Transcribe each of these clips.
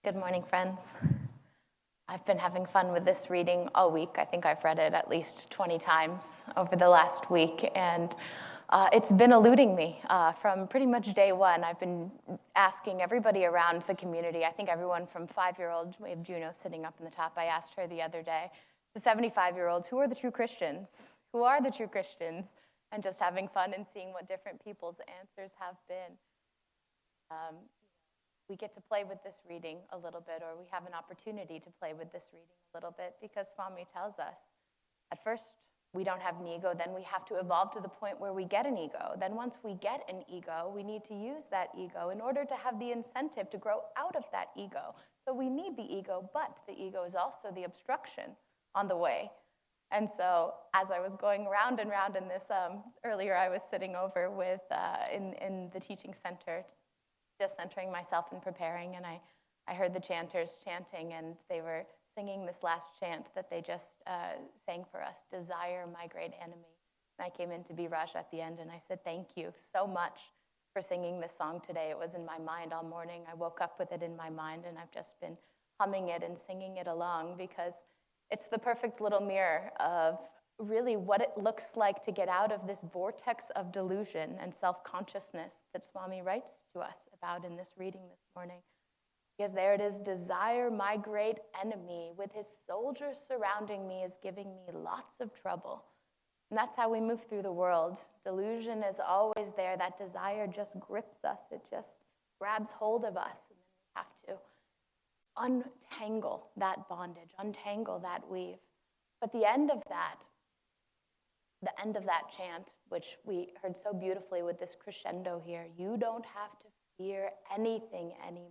Good morning, friends. I've been having fun with this reading all week. I think I've read it at least 20 times over the last week, and it's been eluding me from pretty much day one. I've been asking everybody around the community, I think everyone from 5-year-old, we have Juno sitting up in the top, I asked her the other day, to 75-year-olds, who are the true Christians? Who are the true Christians? And just having fun and seeing what different people's answers have been. We get to play with this reading a little bit, or we have an opportunity to play with this reading a little bit, because Swami tells us, at first we don't have an ego, then we have to evolve to the point where we get an ego. Then once we get an ego, we need to use that ego in order to have the incentive to grow out of that ego. So we need the ego, but the ego is also the obstruction on the way. And so as I was going round and round in this, earlier I was sitting over with, in the teaching center, just centering myself and preparing, and I heard the chanters chanting, and they were singing this last chant that they just sang for us, "Desire, my great enemy." And I came in to be Raj at the end, and I said, thank you so much for singing this song today. It was in my mind all morning. I woke up with it in my mind, and I've just been humming it and singing it along, because it's the perfect little mirror of really what it looks like to get out of this vortex of delusion and self-consciousness that Swami writes to us about in this reading this morning. Because there it is, desire, my great enemy, with his soldiers surrounding me, is giving me lots of trouble. And that's how we move through the world. Delusion is always there. That desire just grips us. It just grabs hold of us. And then we have to untangle that bondage, untangle that weave. But the end of that chant, which we heard so beautifully with this crescendo here, you don't have to fear anything anymore.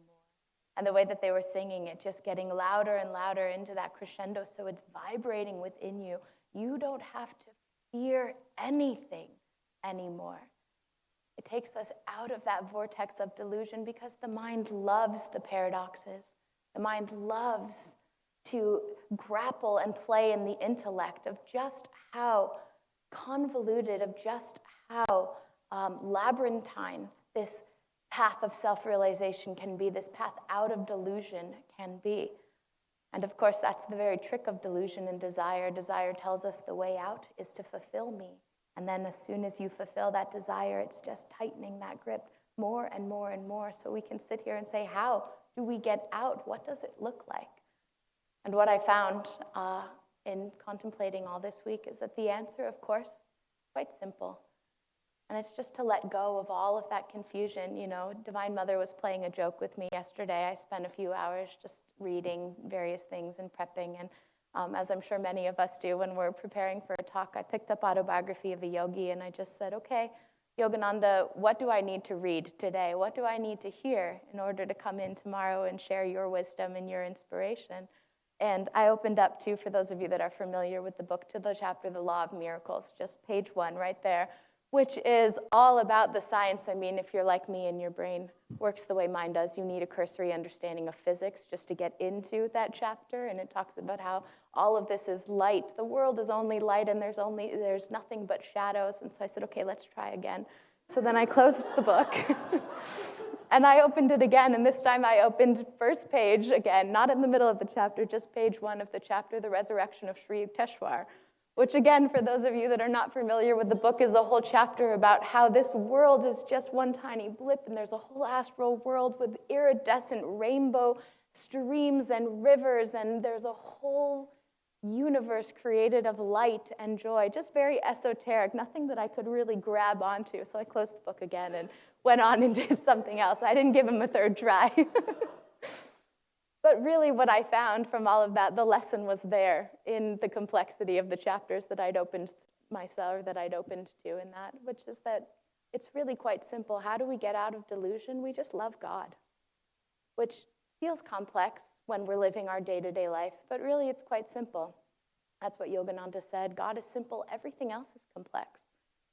And the way that they were singing it, just getting louder and louder into that crescendo, so it's vibrating within you. You don't have to fear anything anymore. It takes us out of that vortex of delusion, because the mind loves the paradoxes. The mind loves to grapple and play in the intellect of just how convoluted, of just how labyrinthine this path of self-realization can be, this path out of delusion can be. And of course, that's the very trick of delusion and desire. Desire tells us the way out is to fulfill me. And then as soon as you fulfill that desire, it's just tightening that grip more and more and more. So we can sit here and say, how do we get out? What does it look like? And what I found in contemplating all this week is that the answer, of course, is quite simple. And it's just to let go of all of that confusion. You know, Divine Mother was playing a joke with me yesterday. I spent a few hours just reading various things and prepping. And as I'm sure many of us do when we're preparing for a talk, I picked up Autobiography of a Yogi, and I just said, okay, Yogananda, what do I need to read today? What do I need to hear in order to come in tomorrow and share your wisdom and your inspiration? And I opened up to, for those of you that are familiar with the book, to the chapter, The Law of Miracles, just page 1 right there, which is all about the science. I mean, if you're like me and your brain works the way mine does, you need a cursory understanding of physics just to get into that chapter. And it talks about how all of this is light. The world is only light, and there's nothing but shadows. And so I said, okay, let's try again. So then I closed the book. And I opened it again, and this time I opened first page again, not in the middle of the chapter, just page 1 of the chapter, The Resurrection of Sri Yukteswar, which again, for those of you that are not familiar with the book, is a whole chapter about how this world is just one tiny blip, and there's a whole astral world with iridescent rainbow streams and rivers, and there's a whole universe created of light and joy, just very esoteric, nothing that I could really grab onto. So I closed the book again and went on and did something else. I didn't give him a third try. But really what I found from all of that, the lesson was there in the complexity of the chapters that I'd opened myself, or that I'd opened to in that, which is that it's really quite simple. How do we get out of delusion? We just love God, which feels complex when we're living our day-to-day life, but really it's quite simple. That's what Yogananda said. God is simple, everything else is complex.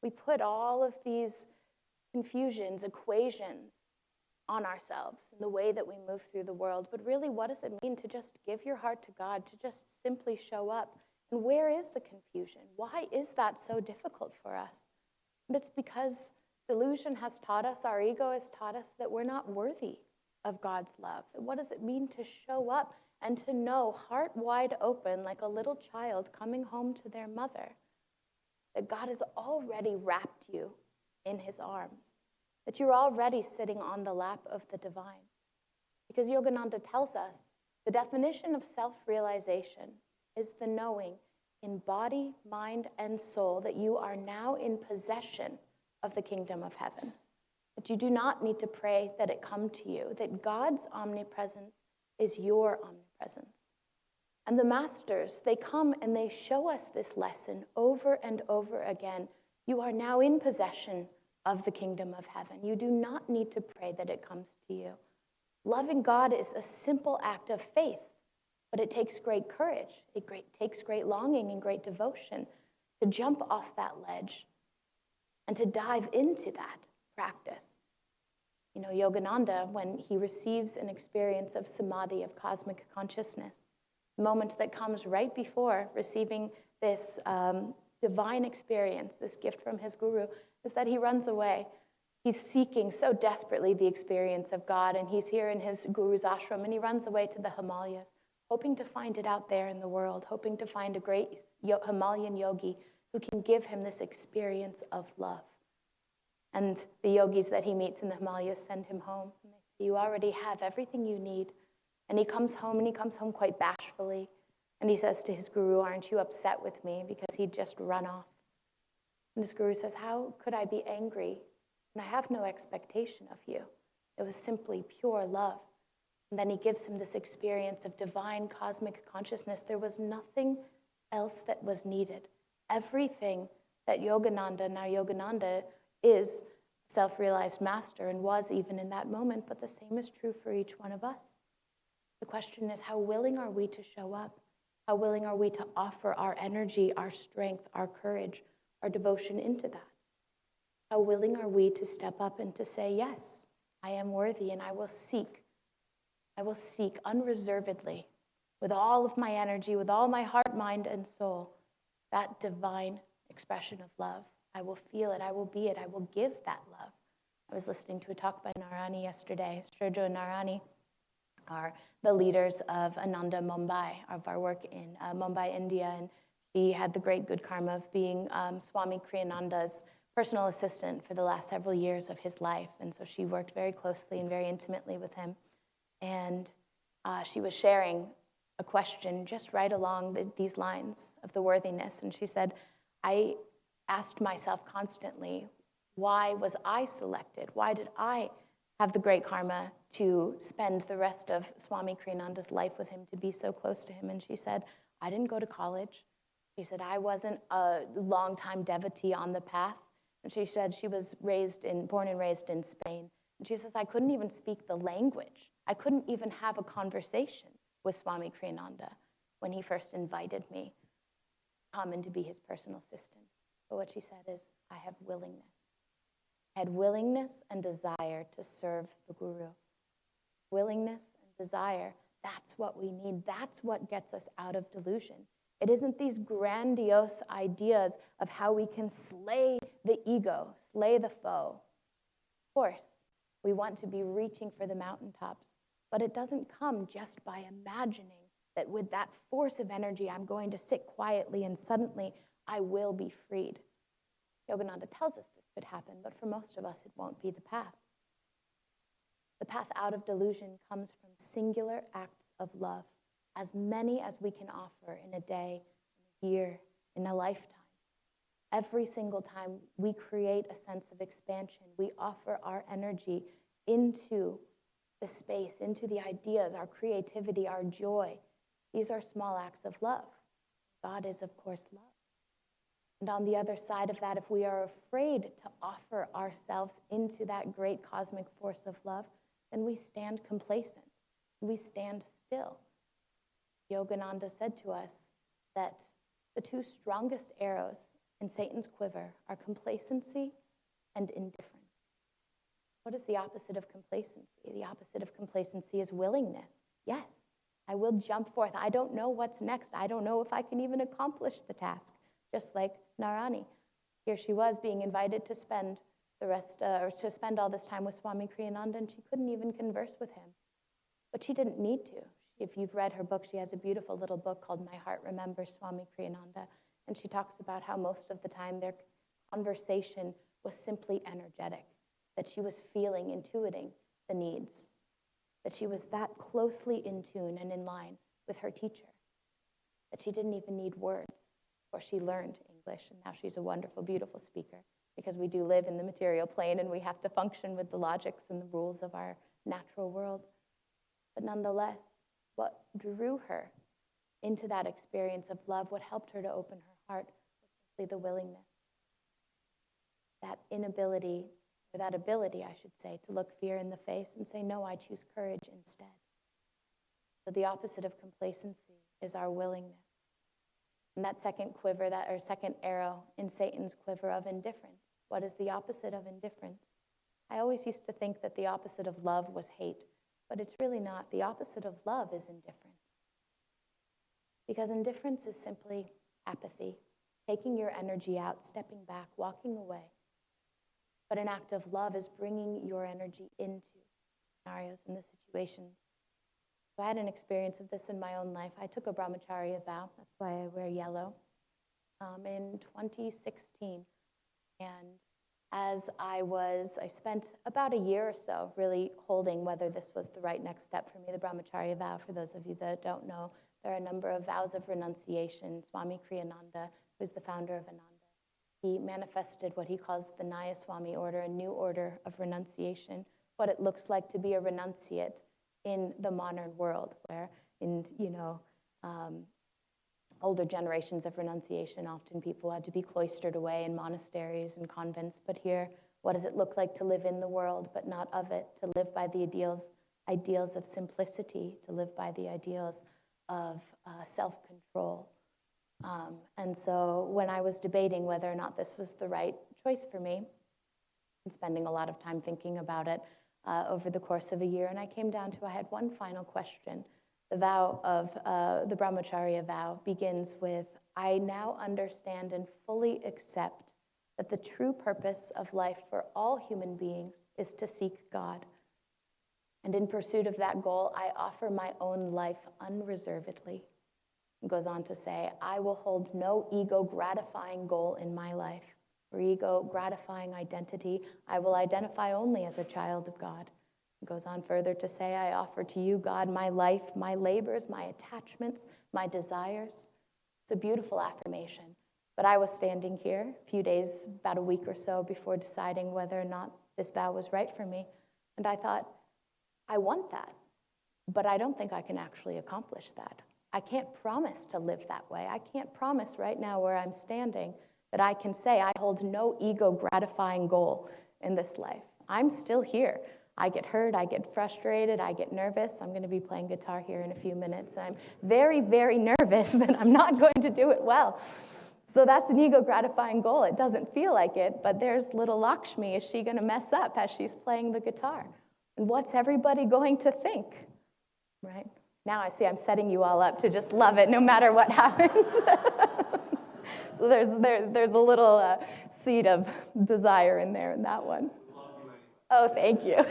We put all of these confusions, equations on ourselves in the way that we move through the world. But really, what does it mean to just give your heart to God, to just simply show up? And where is the confusion? Why is that so difficult for us? And it's because delusion has taught us, our ego has taught us that we're not worthy. of God's love. What does it mean to show up and to know, heart wide open, like a little child coming home to their mother, that God has already wrapped you in his arms, that you're already sitting on the lap of the divine? Because Yogananda tells us the definition of self-realization is the knowing in body, mind, and soul that you are now in possession of the kingdom of heaven, that you do not need to pray that it come to you, that God's omnipresence is your omnipresence. And the masters, they come and they show us this lesson over and over again. You are now in possession of the kingdom of heaven. You do not need to pray that it comes to you. Loving God is a simple act of faith, but it takes great courage. It takes great longing and great devotion to jump off that ledge and to dive into that practice. You know, Yogananda, when he receives an experience of samadhi, of cosmic consciousness, the moment that comes right before receiving this divine experience, this gift from his guru, is that he runs away. He's seeking so desperately the experience of God, and he's here in his guru's ashram, and he runs away to the Himalayas, hoping to find it out there in the world, hoping to find a great Himalayan yogi who can give him this experience of love. And the yogis that he meets in the Himalayas send him home, and they say, you already have everything you need. And he comes home, and he comes home quite bashfully, and he says to his guru, aren't you upset with me? Because he'd just run off. And his guru says, how could I be angry? And I have no expectation of you. It was simply pure love. And then he gives him this experience of divine cosmic consciousness. There was nothing else that was needed. Everything that Yogananda, now Yogananda is self-realized master and was even in that moment, but the same is true for each one of us. The question is, how willing are we to show up? How willing are we to offer our energy, our strength, our courage, our devotion into that? How willing are we to step up and to say, yes, I am worthy, and I will seek unreservedly, with all of my energy, with all my heart, mind, and soul, that divine expression of love. I will feel it, I will be it, I will give that love. I was listening to a talk by Narani yesterday. Sturjo and Narani are the leaders of Ananda Mumbai, of our work in Mumbai, India, and she had the great good karma of being Swami Kriyananda's personal assistant for the last several years of his life, and so she worked very closely and very intimately with him. And she was sharing a question just right along these lines of the worthiness, and she said, I asked myself constantly, why was I selected? Why did I have the great karma to spend the rest of Swami Kriyananda's life with him, to be so close to him? And she said, I didn't go to college. She said, I wasn't a long-time devotee on the path. And she said she was born and raised in Spain. And she says, I couldn't even speak the language. I couldn't even have a conversation with Swami Kriyananda when he first invited me to come and to be his personal assistant. But what she said is, I have willingness. I had willingness and desire to serve the guru. Willingness and desire, that's what we need. That's what gets us out of delusion. It isn't these grandiose ideas of how we can slay the ego, slay the foe. Of course, we want to be reaching for the mountaintops, but it doesn't come just by imagining that with that force of energy, I'm going to sit quietly and suddenly I will be freed. Yogananda tells us this could happen, but for most of us, it won't be the path. The path out of delusion comes from singular acts of love, as many as we can offer in a day, in a year, in a lifetime. Every single time we create a sense of expansion, we offer our energy into the space, into the ideas, our creativity, our joy. These are small acts of love. God is, of course, love. And on the other side of that, if we are afraid to offer ourselves into that great cosmic force of love, then we stand complacent. We stand still. Yogananda said to us that the two strongest arrows in Satan's quiver are complacency and indifference. What is the opposite of complacency? The opposite of complacency is willingness. Yes, I will jump forth. I don't know what's next. I don't know if I can even accomplish the task. Just like Narani. Here she was being invited to spend or to spend all this time with Swami Kriyananda, and she couldn't even converse with him. But she didn't need to. If you've read her book, she has a beautiful little book called My Heart Remembers Swami Kriyananda, and she talks about how most of the time their conversation was simply energetic, that she was feeling, intuiting the needs, that she was that closely in tune and in line with her teacher, that she didn't even need words, or she learned English, and now she's a wonderful, beautiful speaker, because we do live in the material plane and we have to function with the logics and the rules of our natural world. But nonetheless, what drew her into that experience of love, what helped her to open her heart, was simply the willingness. That inability, or that ability, I should say, to look fear in the face and say, no, I choose courage instead. So the opposite of complacency is our willingness. And that second quiver, or second arrow in Satan's quiver of indifference. What is the opposite of indifference? I always used to think that the opposite of love was hate, but it's really not. The opposite of love is indifference. Because indifference is simply apathy, taking your energy out, stepping back, walking away. But an act of love is bringing your energy into scenarios and the situations. So I had an experience of this in my own life. I took a Brahmacharya vow. That's why I wear yellow. In 2016. And as I spent about a year or so really holding whether this was the right next step for me. The Brahmacharya vow, for those of you that don't know, there are a number of vows of renunciation. Swami Kriyananda, who's the founder of Ananda, he manifested what he calls the Naya Swami order, a new order of renunciation, what it looks like to be a renunciate in the modern world, where in, older generations of renunciation, often people had to be cloistered away in monasteries and convents. But here, what does it look like to live in the world, but not of it, to live by the ideals of simplicity, to live by the ideals of self-control? And so when I was debating whether or not this was the right choice for me, and spending a lot of time thinking about it over the course of a year, and I came down to I had one final question. The vow of the Brahmacharya vow begins with, I now understand and fully accept that the true purpose of life for all human beings is to seek God. And in pursuit of that goal, I offer my own life unreservedly. It goes on to say, I will hold no ego-gratifying goal in my life, or ego-gratifying identity. I will identify only as a child of God. It goes on further to say, I offer to you, God, my life, my labors, my attachments, my desires. It's a beautiful affirmation. But I was standing here a few days, about a week or so, before deciding whether or not this vow was right for me. And I thought, I want that, but I don't think I can actually accomplish that. I can't promise to live that way. I can't promise right now where I'm standing that I can say I hold no ego-gratifying goal in this life. I'm still here. I get hurt, I get frustrated, I get nervous. I'm going to be playing guitar here in a few minutes. I'm very, very nervous that I'm not going to do it well. So that's an ego-gratifying goal. It doesn't feel like it, but there's little Lakshmi. Is she going to mess up as she's playing the guitar? And what's everybody going to think, right? Now I see I'm setting you all up to just love it no matter what happens. So there's a little seed of desire in there in that one. Oh, thank you.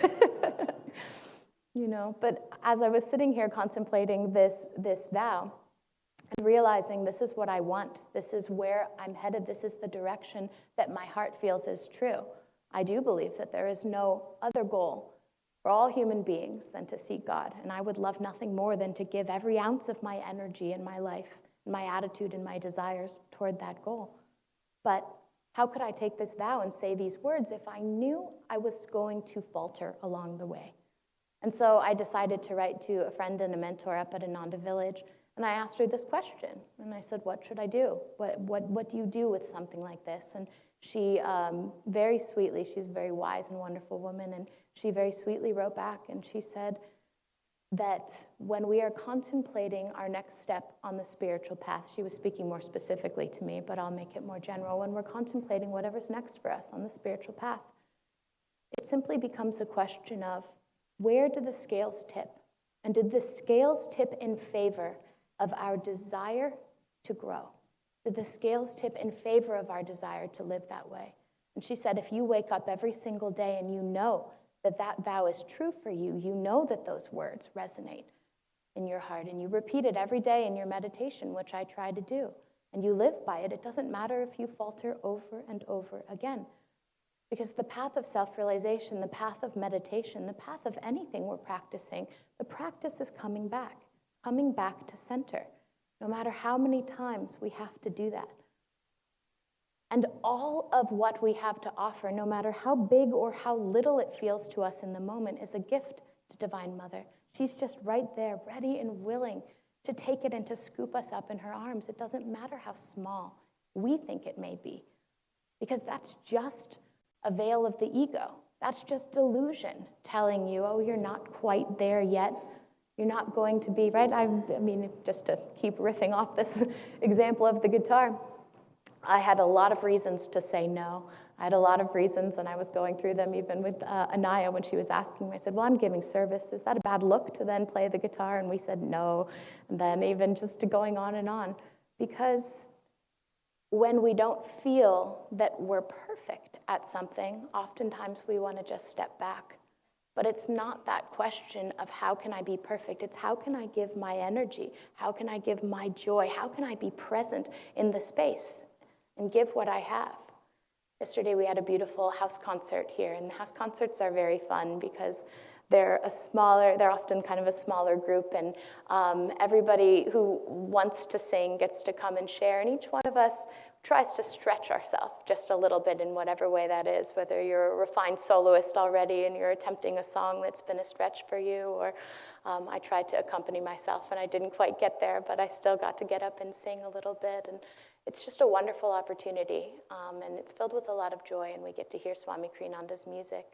But as I was sitting here contemplating this vow and realizing this is what I want, this is where I'm headed, this is the direction that my heart feels is true, I do believe that there is no other goal for all human beings than to seek God. And I would love nothing more than to give every ounce of my energy in my life, my attitude and my desires toward that goal. But how could I take this vow and say these words if I knew I was going to falter along the way? And so I decided to write to a friend and a mentor up at Ananda Village, and I asked her this question. And I said, what should I do? What do you do with something like this? And she very sweetly, she's a very wise and wonderful woman, and she very sweetly wrote back, and she said that when we are contemplating our next step on the spiritual path, she was speaking more specifically to me, but I'll make it more general. When we're contemplating whatever's next for us on the spiritual path, it simply becomes a question of where do the scales tip? And did the scales tip in favor of our desire to grow? Did the scales tip in favor of our desire to live that way? And she said, if you wake up every single day and you know that that vow is true for you, you know that those words resonate in your heart, and you repeat it every day in your meditation, which I try to do, and you live by it, it doesn't matter if you falter over and over again. Because the path of self-realization, the path of meditation, the path of anything we're practicing, the practice is coming back to center, no matter how many times we have to do that. And all of what we have to offer, no matter how big or how little it feels to us in the moment, is a gift to Divine Mother. She's just right there, ready and willing to take it and to scoop us up in her arms. It doesn't matter how small we think it may be, because that's just a veil of the ego. That's just delusion telling you, oh, you're not quite there yet. You're not going to be, right? I mean, just to keep riffing off this example of the guitar, I had a lot of reasons to say no. I had a lot of reasons, and I was going through them even with Anaya when she was asking me. I said, well, I'm giving service. Is that a bad look to then play the guitar? And we said no. And then even just going on. Because when we don't feel that we're perfect at something, oftentimes we want to just step back. But it's not that question of how can I be perfect. It's how can I give my energy? How can I give my joy? How can I be present in the space and give what I have? Yesterday we had a beautiful house concert here, and house concerts are very fun because they're often kind of a smaller group, and everybody who wants to sing gets to come and share, and each one of us tries to stretch ourselves just a little bit in whatever way that is, whether you're a refined soloist already and you're attempting a song that's been a stretch for you, or I tried to accompany myself and I didn't quite get there, but I still got to get up and sing a little bit, and it's just a wonderful opportunity, and it's filled with a lot of joy, and we get to hear Swami Kriyananda's music.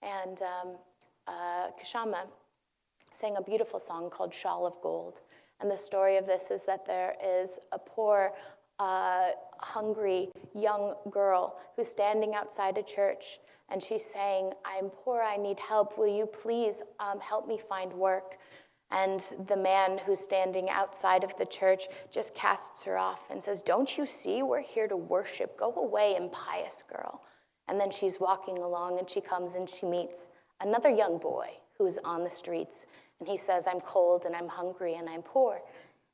And Kashama sang a beautiful song called Shawl of Gold. And the story of this is that there is a poor, hungry young girl who's standing outside a church, and she's saying, I'm poor, I need help. Will you please help me find work? And the man who's standing outside of the church just casts her off and says, don't you see, we're here to worship. Go away, impious girl. And then she's walking along, and she comes and she meets another young boy who's on the streets, and he says, I'm cold and I'm hungry and I'm poor.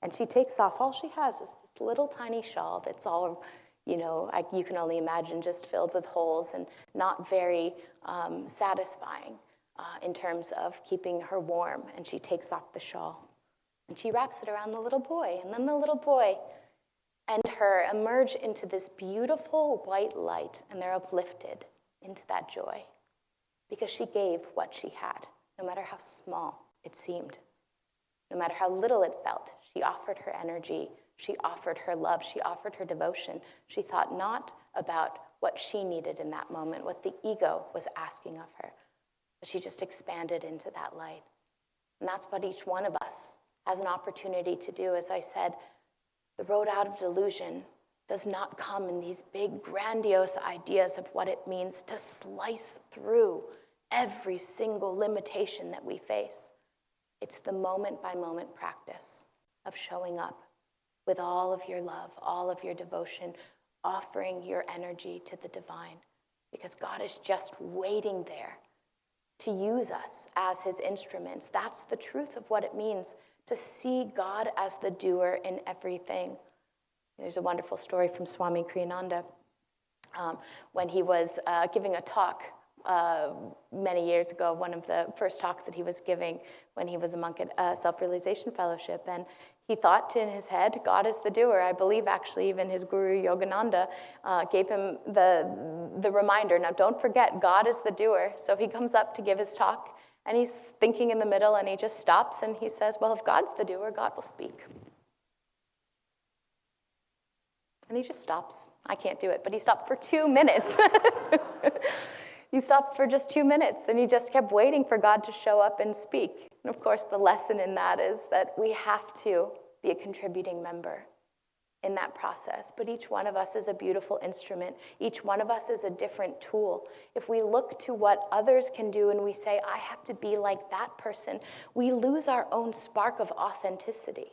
And she takes off. All she has is this little tiny shawl that's all, you can only imagine, just filled with holes and not very satisfying in terms of keeping her warm. And she takes off the shawl and she wraps it around the little boy. And then the little boy and her emerge into this beautiful white light, and they're uplifted into that joy because she gave what she had, no matter how small it seemed, no matter how little it felt. She offered her energy, she offered her love, she offered her devotion. She thought not about what she needed in that moment, what the ego was asking of her, but she just expanded into that light. And that's what each one of us has an opportunity to do. As I said, the road out of delusion does not come in these big, grandiose ideas of what it means to slice through every single limitation that we face. It's the moment-by-moment practice of showing up with all of your love, all of your devotion, offering your energy to the divine, because God is just waiting there to use us as his instruments. That's the truth of what it means to see God as the doer in everything. There's a wonderful story from Swami Kriyananda when he was giving a talk many years ago, one of the first talks that he was giving when he was a monk at Self-Realization Fellowship. And he thought in his head, God is the doer. I believe actually even his guru Yogananda gave him the reminder, now don't forget, God is the doer. So he comes up to give his talk, and he's thinking in the middle, and he just stops and he says, well, if God's the doer, God will speak. And he just stops. I can't do it, but he stopped for 2 minutes. He stopped for just 2 minutes, and he just kept waiting for God to show up and speak. And of course, the lesson in that is that we have to be a contributing member in that process. But each one of us is a beautiful instrument. Each one of us is a different tool. If we look to what others can do and we say, I have to be like that person, we lose our own spark of authenticity.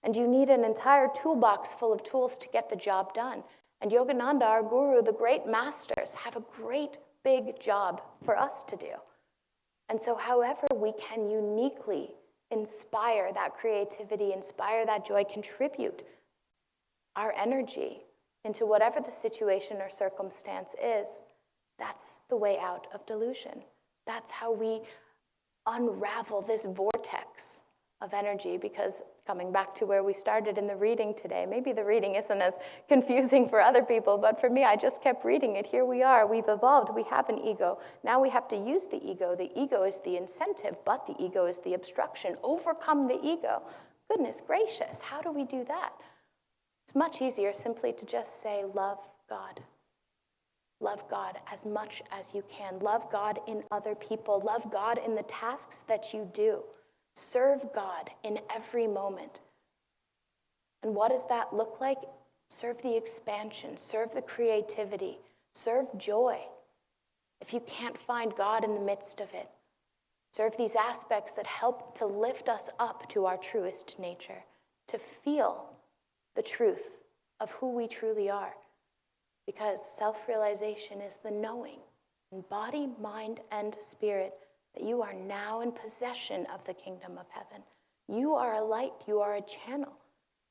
And you need an entire toolbox full of tools to get the job done. And Yogananda, our guru, the great masters, have a great big job for us to do. And so however we can uniquely inspire that creativity, inspire that joy, contribute our energy into whatever the situation or circumstance is, that's the way out of delusion. That's how we unravel this vortex of energy, because coming back to where we started in the reading today, maybe the reading isn't as confusing for other people, but for me, I just kept reading it. Here we are, we've evolved, we have an ego. Now we have to use the ego. The ego is the incentive, but the ego is the obstruction. Overcome the ego. Goodness gracious, how do we do that? It's much easier simply to just say, love God. Love God as much as you can. Love God in other people. Love God in the tasks that you do. Serve God in every moment. And what does that look like? Serve the expansion, serve the creativity, serve joy. If you can't find God in the midst of it, serve these aspects that help to lift us up to our truest nature, to feel the truth of who we truly are. Because self-realization is the knowing in body, mind, and spirit that you are now in possession of the kingdom of heaven. You are a light, you are a channel.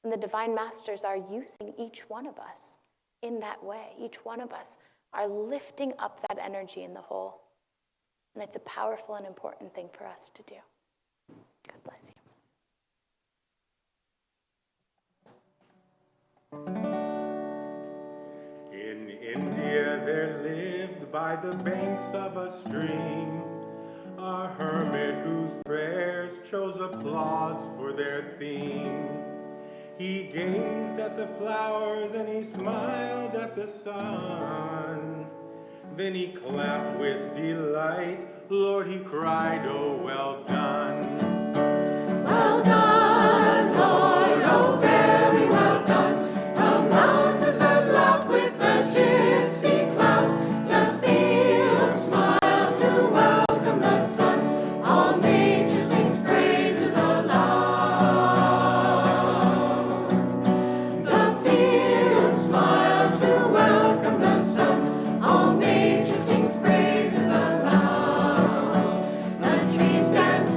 And the divine masters are using each one of us in that way. Each one of us are lifting up that energy in the whole. And it's a powerful and important thing for us to do. God bless you. In India there lived by the banks of a stream a hermit whose prayers chose applause for their theme. He gazed at the flowers and he smiled at the sun. Then he clapped with delight. Lord, he cried, oh, well done. Well done, Lord, oh, very well done. The mountains have laughed with the gypsy clouds. The fields smile to welcome the sun. All nature sings praises aloud. The fields smile to welcome the sun. All nature sings praises aloud. The trees dance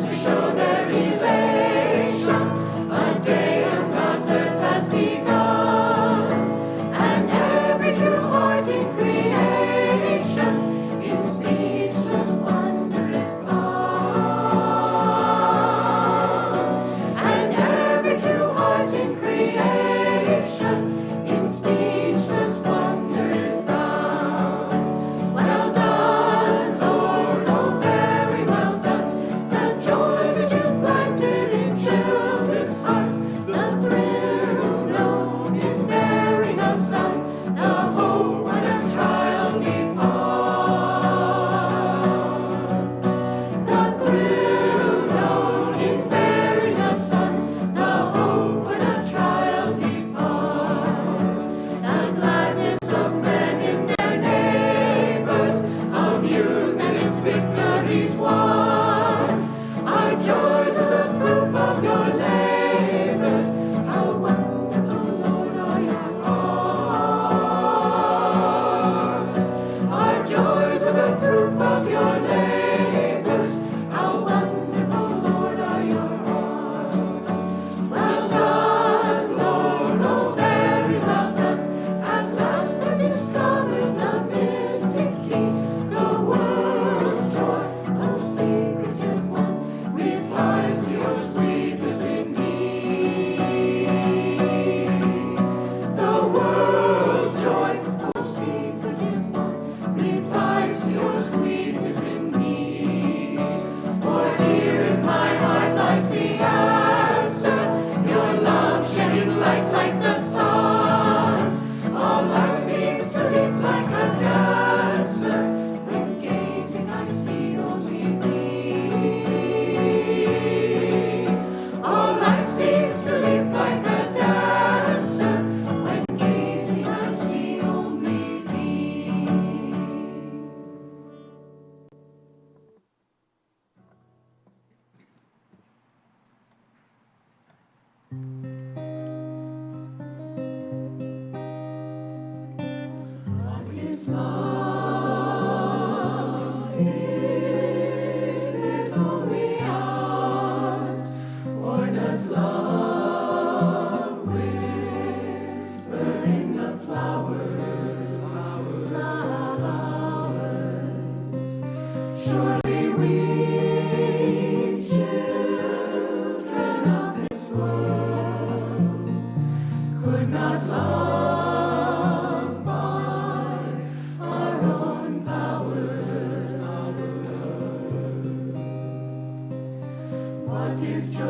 What is joy?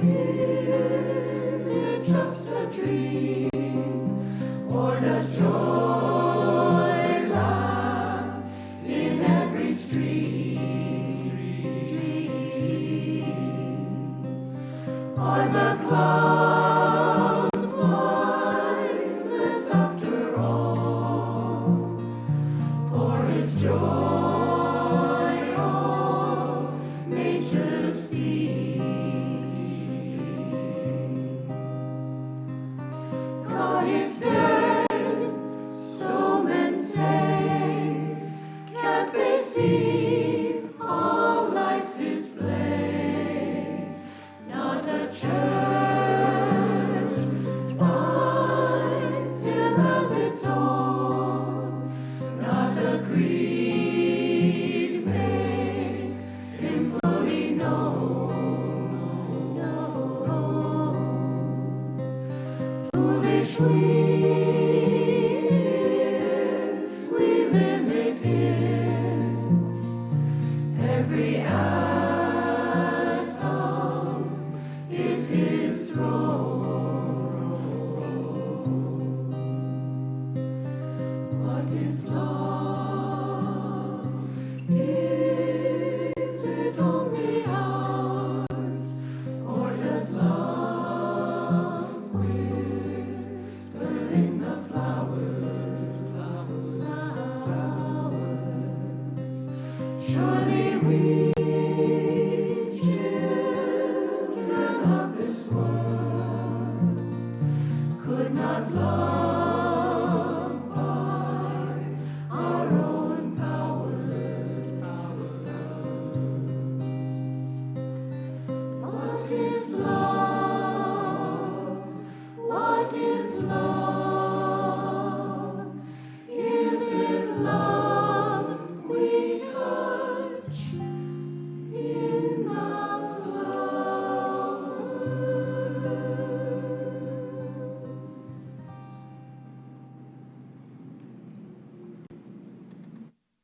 Is it just a dream? Or does joy laugh in every street? Are the clouds mindless after all? Or is joy all nature's theme? God is dead, so men say. Can't they see all life's display? Not a church binds him as its own. Not a creed makes him fully known. Foolishly we limit him. Every atom is his throne. What is love? Is it only ours? Or does love whisper in the flowers? Surely we